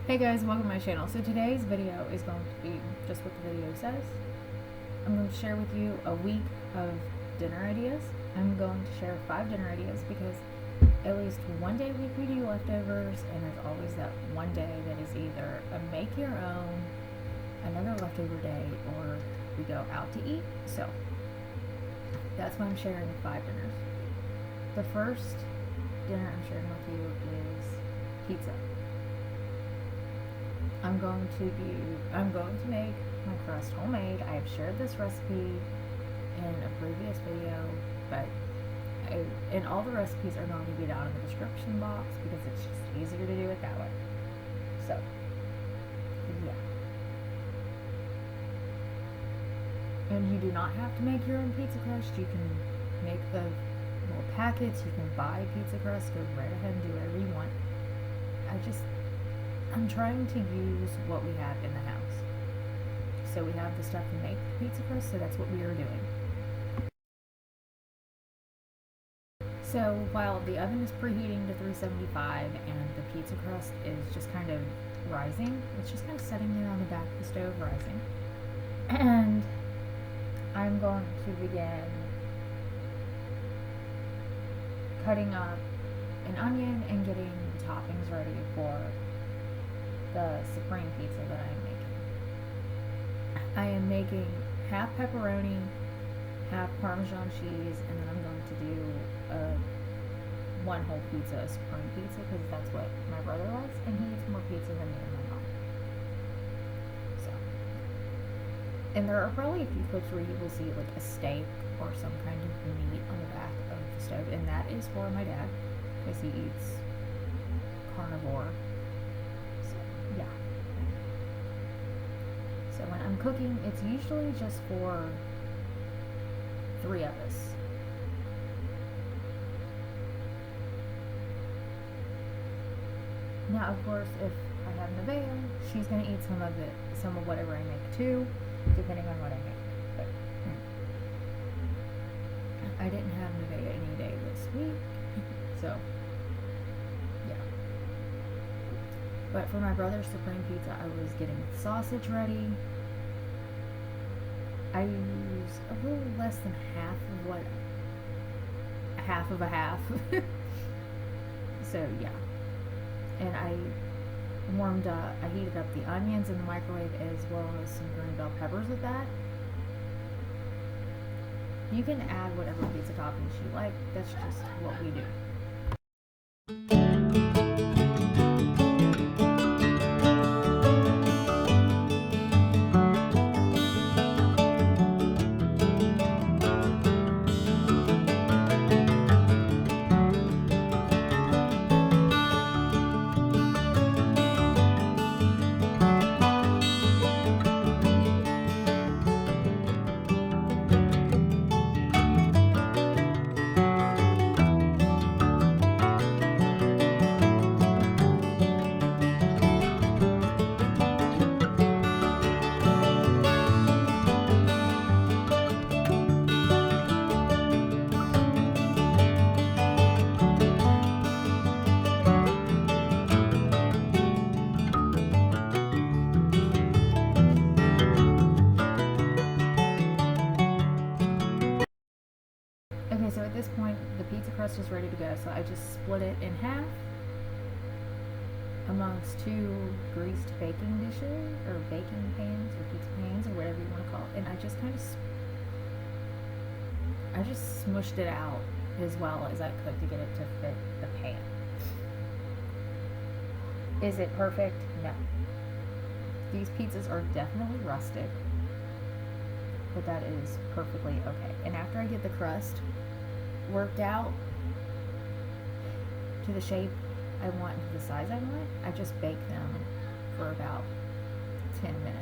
Hey guys, welcome to my channel. So today's video is going to be just what the video says. I'm going to share with you a week of dinner ideas. I'm going to share 5 dinner ideas because at least one day a week we do leftovers, and there's always that one day that is either a make your own, another leftover day, or we go out to eat. So that's why I'm sharing 5 dinners. The first dinner I'm sharing with you is pizza. I'm going to make my crust homemade. I have shared this recipe in a previous video, but and all the recipes are going to be down in the description box because it's just easier to do it that way. So, yeah. And you do not have to make your own pizza crust. You can make the little packets. You can buy pizza crust. Go right ahead and do whatever you want. I'm trying to use what we have in the house. So we have the stuff to make the pizza crust, so that's what we are doing. So while the oven is preheating to 375 and the pizza crust is just kind of rising, it's just kind of sitting there on the back of the stove rising. And I'm going to begin cutting up an onion and getting the toppings ready for the supreme pizza that I am making. I am making half pepperoni, half Parmesan cheese, and then I'm going to do one whole pizza, a supreme pizza, because that's what my brother likes, and he eats more pizza than me and my mom. So, and there are probably a few clips where you will see like a steak or some kind of meat on the back of the stove, and that is for my dad because he eats carnivore. Yeah. So when I'm cooking, it's usually just for 3 of us. Now, of course, if I have Nevaeh, she's going to eat some of whatever I make too, depending on what I make. But I didn't have Nevaeh any day this week, so yeah. But for my brother's supreme pizza, I was getting sausage ready. I use a little less than half of a half. So yeah. And I heated up the onions in the microwave as well as some green bell peppers with that. You can add whatever pizza toppings you like. That's just what we do. Okay, so at this point, the pizza crust is ready to go. So I just split it in half amongst 2 greased baking dishes, or baking pans, or pizza pans, or whatever you want to call it. And I just kind of, smushed it out as well as I could to get it to fit the pan. Is it perfect? No. These pizzas are definitely rustic, but that is perfectly okay. And after I get the crust worked out to the shape I want, to the size I want, I just bake them for about 10 minutes.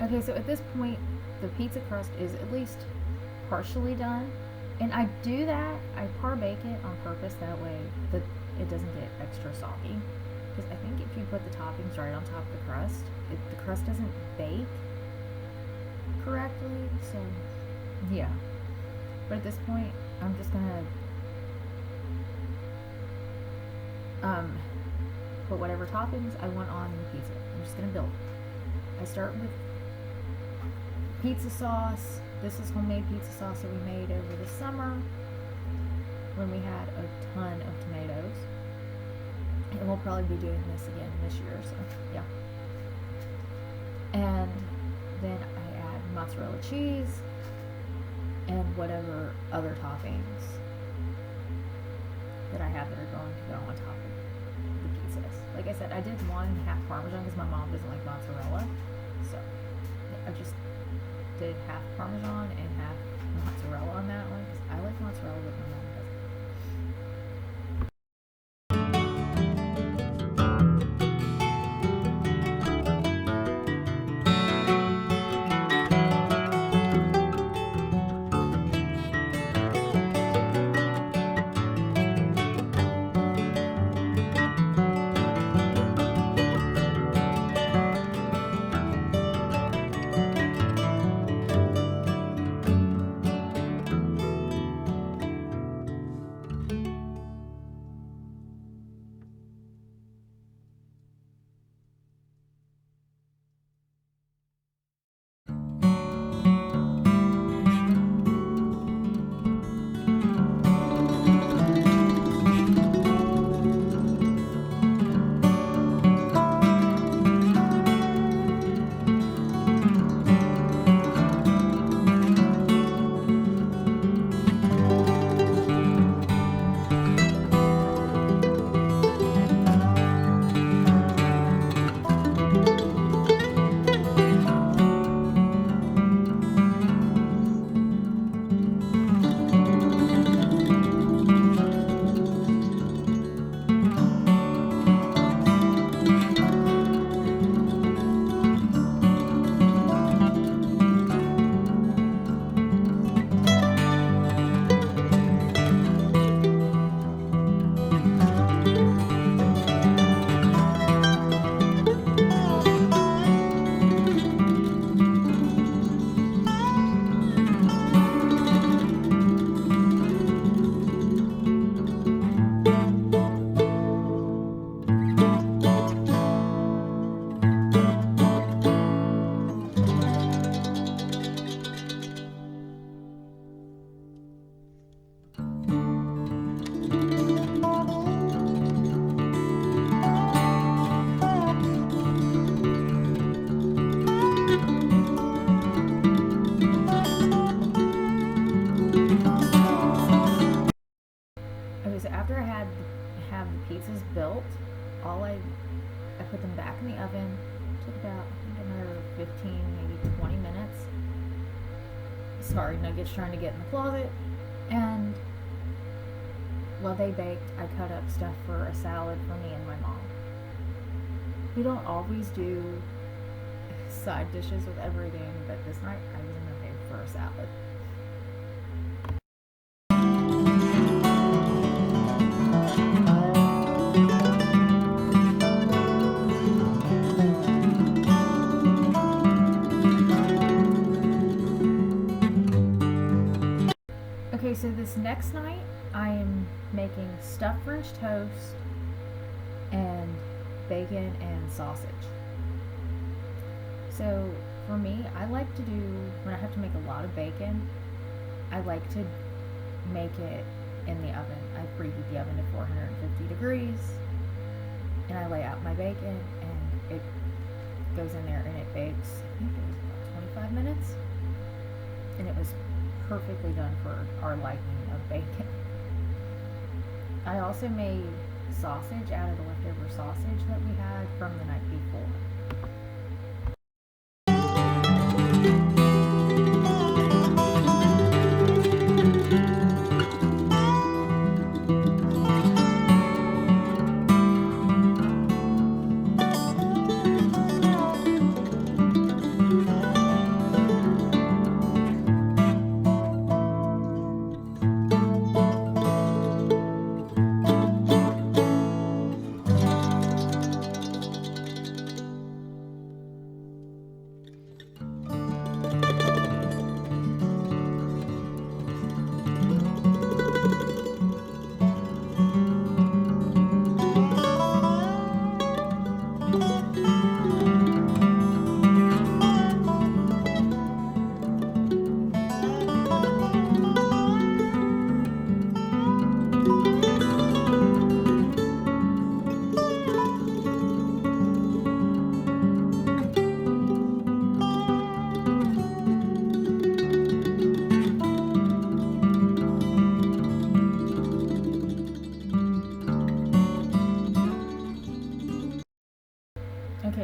Okay, so at this point, the pizza crust is at least partially done. And I do that. I par bake it on purpose. That way that it doesn't get extra soggy. Because I think if you put the toppings right on top of the crust, the crust doesn't bake correctly. So, yeah. But at this point, I'm just gonna put whatever toppings I want on the pizza. I'm just gonna build it. I start with pizza sauce. This is homemade pizza sauce that we made over the summer when we had a ton of tomatoes. And we'll probably be doing this again this year, so yeah. And then I add mozzarella cheese and whatever other toppings that I have that are going to go on top of the pizzas. Like I said, I did 1/2 Parmesan because my mom doesn't like mozzarella, so I just did half Parmesan and half mozzarella on that one because I like mozzarella, but my mom doesn't. Okay, so after I have the pizzas built, I put them back in the oven. Took about I think another 15, maybe 20 minutes. Sorry, Nuggets trying to get in the closet. And while they baked, I cut up stuff for a salad for me and my mom. We don't always do side dishes with everything, but this night I was in the mood for a salad. Okay, so this next night I am making stuffed French toast and bacon and sausage. So for me, I like to do, when I have to make a lot of bacon, I like to make it in the oven. I preheat the oven to 450 degrees and I lay out my bacon and it goes in there and it bakes, I think it was about 25 minutes, and it was perfectly done for our liking of bacon. I also made sausage out of the leftover sausage that we had from the night before.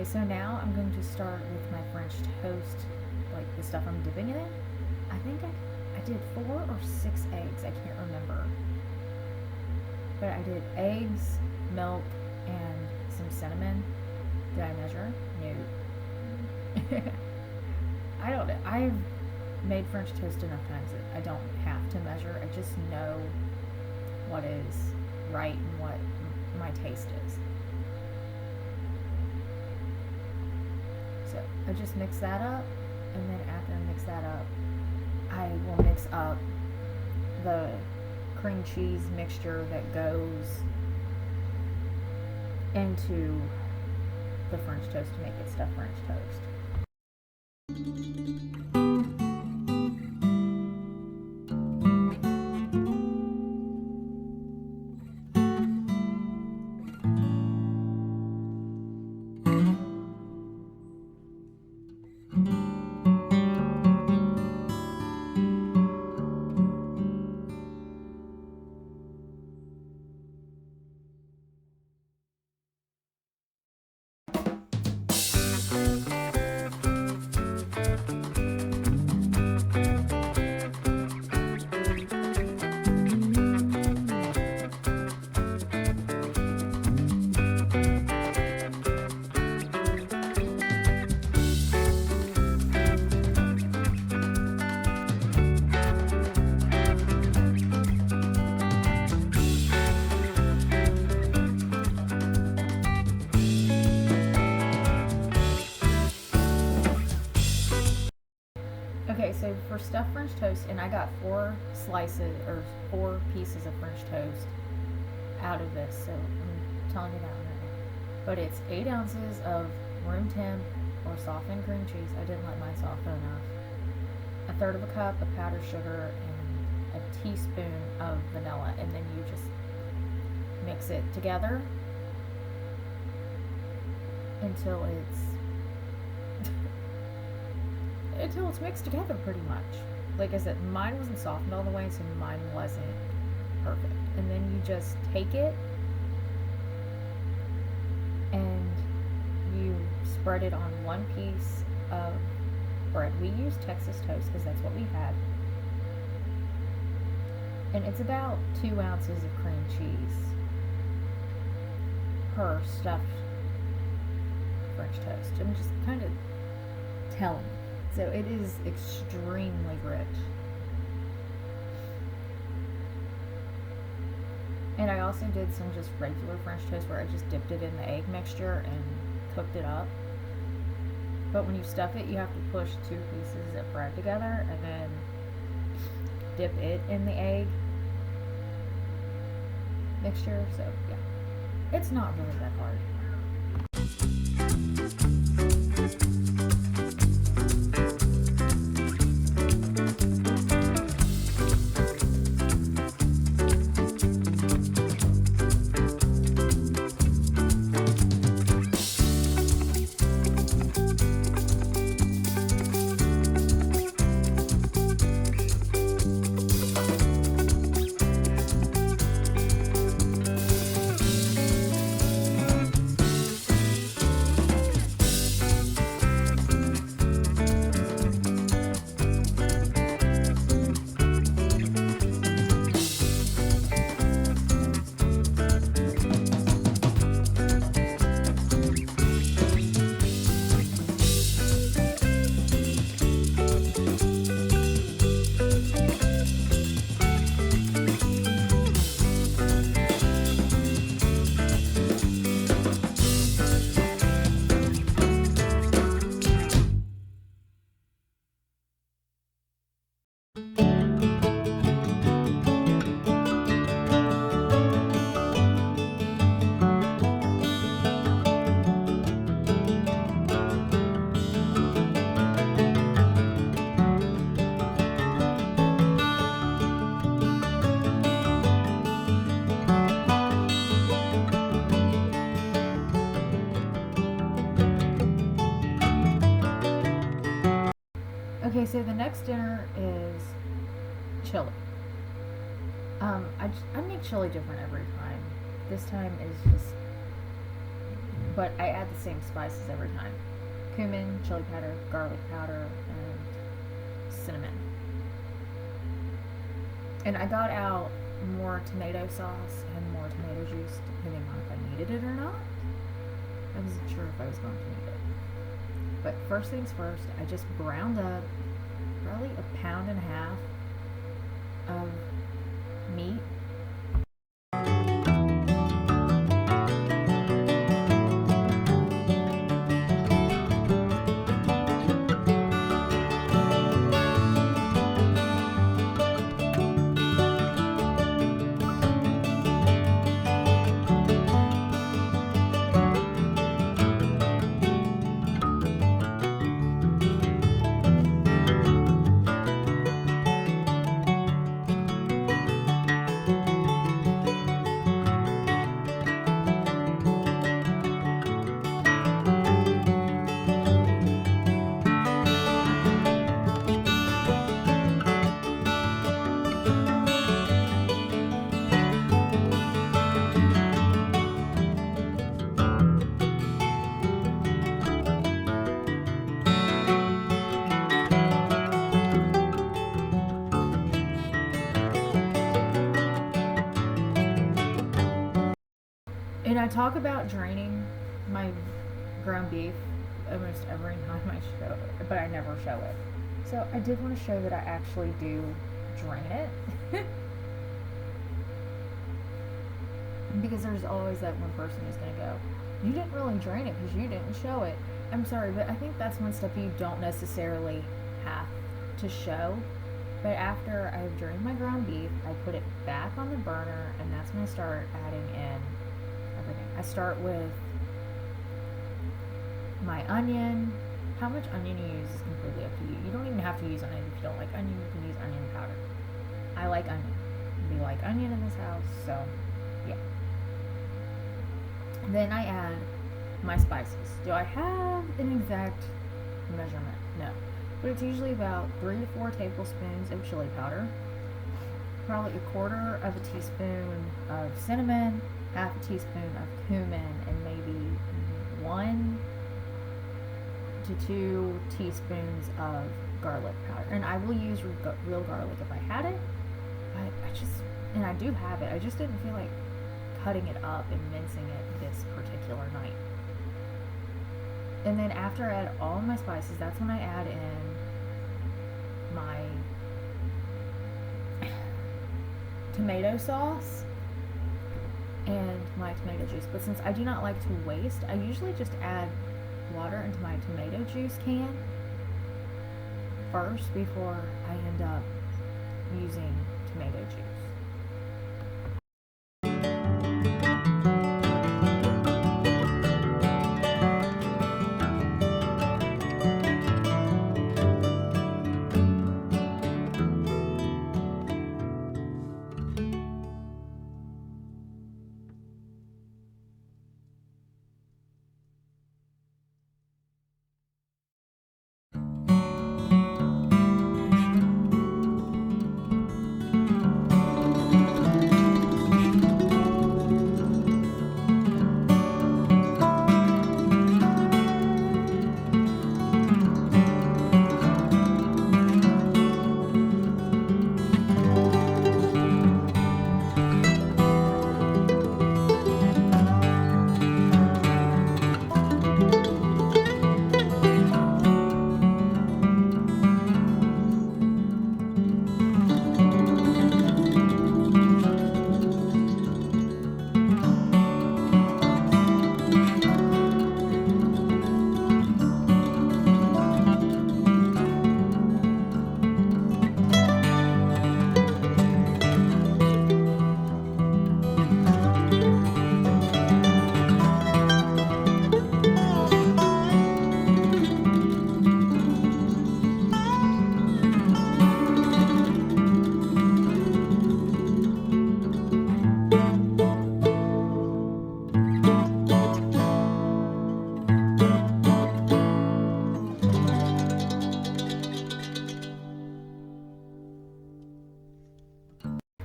Okay, so now I'm going to start with my French toast, like the stuff I'm dipping it in. I think I did 4 or 6 eggs, I can't remember. But I did eggs, milk, and some cinnamon. Did I measure? No. I don't know. I've made French toast enough times that I don't have to measure. I just know what is right and what my taste is. So I just mix that up, and then after I mix that up, I will mix up the cream cheese mixture that goes into the French toast to make it stuffed French toast. Okay, so for stuffed French toast, and I got 4 slices or 4 pieces of French toast out of this, so I'm telling you that one right now. But it's 8 ounces of room temp or softened cream cheese. I didn't let mine soften enough. 1/3 of a cup of powdered sugar and a teaspoon of vanilla, and then you just mix it together until it's mixed together pretty much. Like I said, mine wasn't softened all the way, so mine wasn't perfect. And then you just take it and you spread it on one piece of bread. We use Texas toast because that's what we had. And it's about 2 ounces of cream cheese per stuffed French toast. I'm just kind of telling you. So it is extremely rich. And I also did some just regular French toast where I just dipped it in the egg mixture and cooked it up. But when you stuff it, you have to push 2 pieces of bread together and then dip it in the egg mixture. So yeah, it's not really that hard. Okay, so the next dinner is chili. I make chili different every time. This time is just but I add the same spices every time: cumin, chili powder, garlic powder, and cinnamon. And I got out more tomato sauce and more tomato juice depending on if I needed it or not. I wasn't sure if I was going to need it. But first things first, I just browned up probably a pound and a half of meat. And I talk about draining my ground beef almost every time I show it, but I never show it. So I did want to show that I actually do drain it. Because there's always that one person who's going to go, you didn't really drain it because you didn't show it. I'm sorry, but I think that's one step you don't necessarily have to show. But after I've drained my ground beef, I put it back on the burner, and that's when I start adding in everything. I start with my onion. How much onion you use is completely up to you. You don't even have to use onion if you don't like onion. You can use onion powder. I like onion. We like onion in this house, so yeah. Then I add my spices. Do I have an exact measurement? No. But it's usually about 3 to 4 tablespoons of chili powder, probably a quarter of a teaspoon of cinnamon, half a teaspoon of cumin, and maybe 1 to 2 teaspoons of garlic powder. And I will use real garlic if I had it, but I do have it, I just didn't feel like cutting it up and mincing it this particular night. And then after I add all my spices, that's when I add in my tomato sauce and my tomato juice. But since I do not like to waste, I usually just add water into my tomato juice can first before I end up using tomato juice.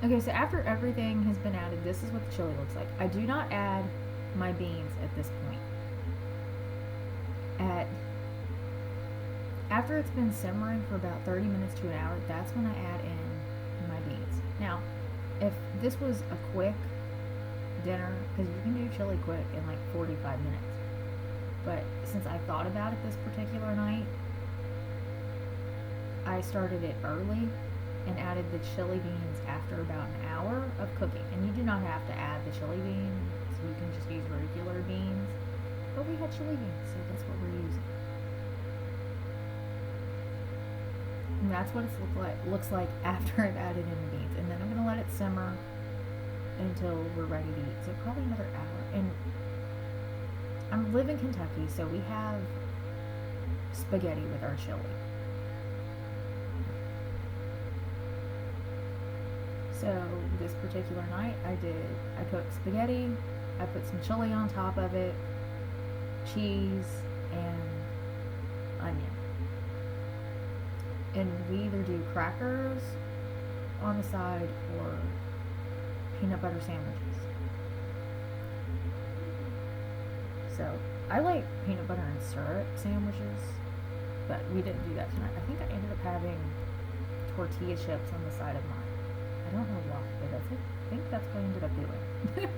Okay, so after everything has been added, this is what the chili looks like. I do not add my beans at this point. At After it's been simmering for about 30 minutes to an hour, that's when I add in my beans. Now, if this was a quick dinner, because you can do chili quick in like 45 minutes, but since I thought about it this particular night, I started it early and added the chili beans after about an hour of cooking. And you do not have to add the chili beans, you can just use regular beans. But we had chili beans, so that's what we're using. And that's what it looks like after I've added in the beans. And then I'm going to let it simmer until we're ready to eat. So probably another hour. And I live in Kentucky, so we have spaghetti with our chili. So this particular night I cooked spaghetti, I put some chili on top of it, cheese, and onion. And we either do crackers on the side or peanut butter sandwiches. So I like peanut butter and syrup sandwiches, but we didn't do that tonight. I think I ended up having tortilla chips on the side of mine. I don't know why, but I think that's what I ended up doing.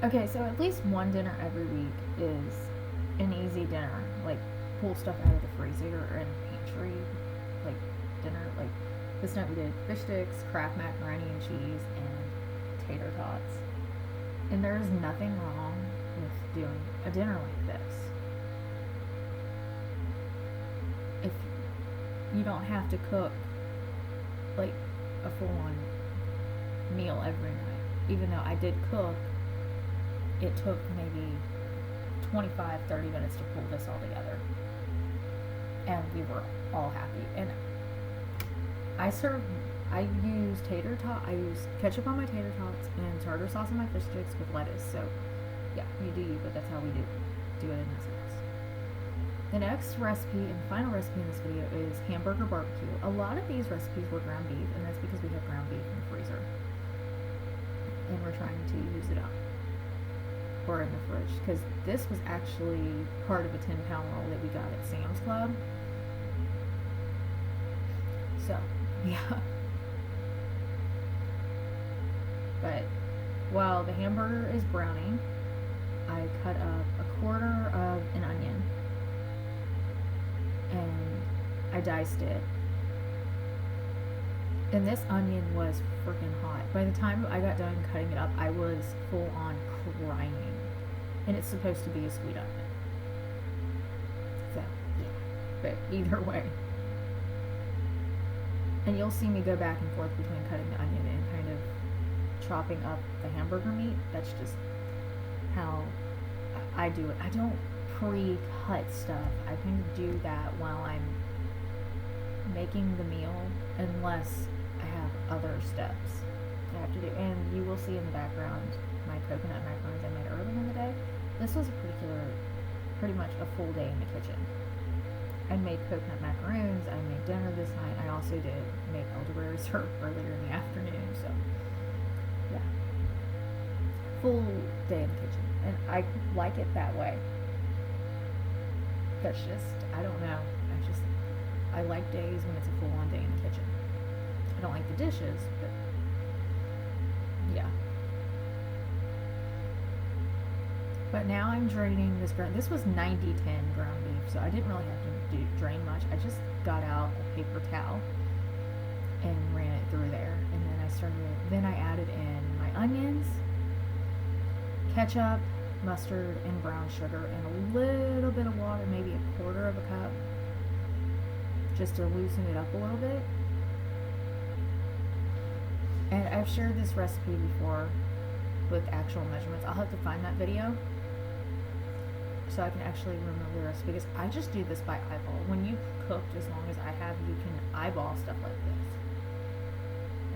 Okay, so at least one dinner every week is an easy dinner. Like, pull stuff out of the freezer or in the pantry. Like, dinner. Like, this night we did fish sticks, Kraft macaroni and cheese, and tater tots. And there's nothing wrong with doing a dinner like this. If you don't have to cook, like, a full-on meal every night. Even though I did cook, it took maybe 25-30 minutes to pull this all together, and we were all happy. And I use I use ketchup on my tater tots and tartar sauce on my fish sticks with lettuce. So yeah, you do you, but that's how we do it in this house. The next recipe and final recipe in this video is hamburger barbecue. A lot of these recipes were ground beef, and that's because we have ground beef in the freezer and we're trying to use it up. Or in the fridge, because this was actually part of a 10-pound roll that we got at Sam's Club. So, yeah. But while the hamburger is browning, I cut up a quarter of an onion and I diced it. And this onion was freaking hot. By the time I got done cutting it up, I was full on crying. And it's supposed to be a sweet onion. So, yeah. But either way. And you'll see me go back and forth between cutting the onion and kind of chopping up the hamburger meat. That's just how I do it. I don't pre-cut stuff. I kind of do that while I'm making the meal, unless I have other steps I have to do. And you will see in the background my coconut macaroons I made earlier in the day. This was pretty much a full day in the kitchen. I made coconut macaroons, I made dinner this night, I also did make elderberry syrup earlier in the afternoon, so yeah. Full day in the kitchen. And I like it that way. That's just, I don't know, I like days when it's a full-on day in the kitchen. I don't like the dishes, but yeah. But now I'm draining this ground. This was 90-10 ground beef, so I didn't really have to drain much. I just got out a paper towel and ran it through there. And then I added in my onions, ketchup, mustard, and brown sugar, and a little bit of water, maybe a quarter of a cup, just to loosen it up a little bit. And I've shared this recipe before with actual measurements. I'll have to find that video so I can actually remember the recipe, because I just do this by eyeball. When you cooked as long as I have, you can eyeball stuff like this.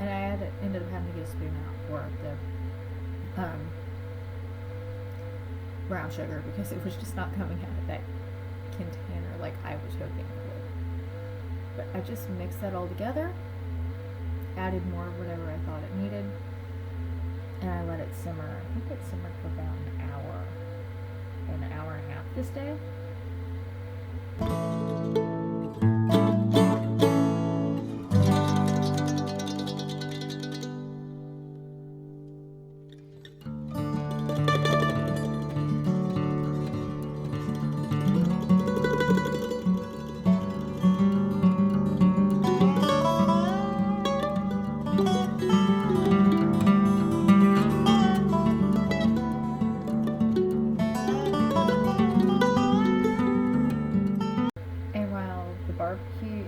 And I ended up having to get a spoon out for the brown sugar, because it was just not coming out of that container like I was hoping it would. But I just mixed that all together, added more of whatever I thought it needed, and I let it simmer. I think it simmered for about an hour and a half this day.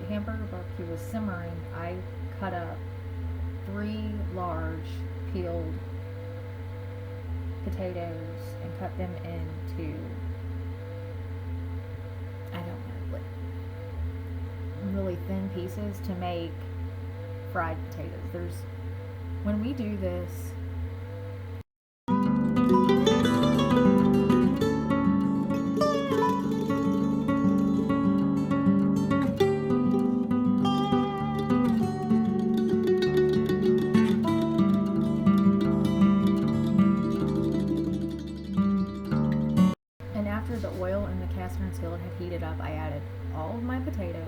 Hamburger barbecue was simmering, I cut up 3 large peeled potatoes and cut them into, I don't know, like really thin pieces to make fried potatoes. When we do this, after the oil in the cast iron skillet had heated up, I added all of my potatoes,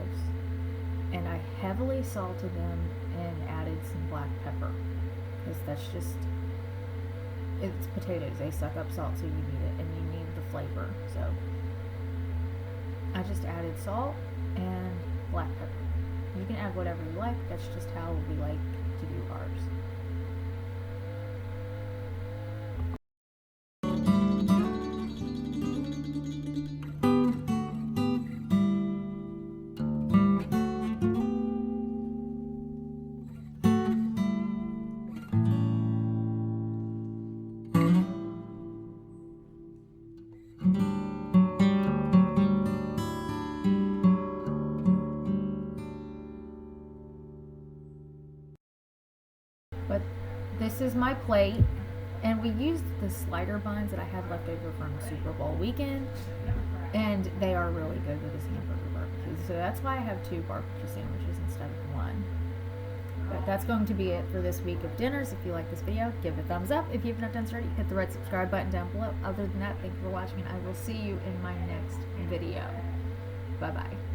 and I heavily salted them and added some black pepper, because that's just, it's potatoes, they suck up salt, so you need it, and you need the flavor. So I just added salt and black pepper. You can add whatever you like, that's just how we like to do ours. But this is my plate, and we used the slider buns that I had left over from Super Bowl weekend, and they are really good with this hamburger barbecue. So that's why I have 2 barbecue sandwiches instead of 1. But that's going to be it for this week of dinners. If you like this video, give it a thumbs up. If you haven't done so already, hit the red subscribe button down below. Other than that, thank you for watching, and I will see you in my next video. Bye bye.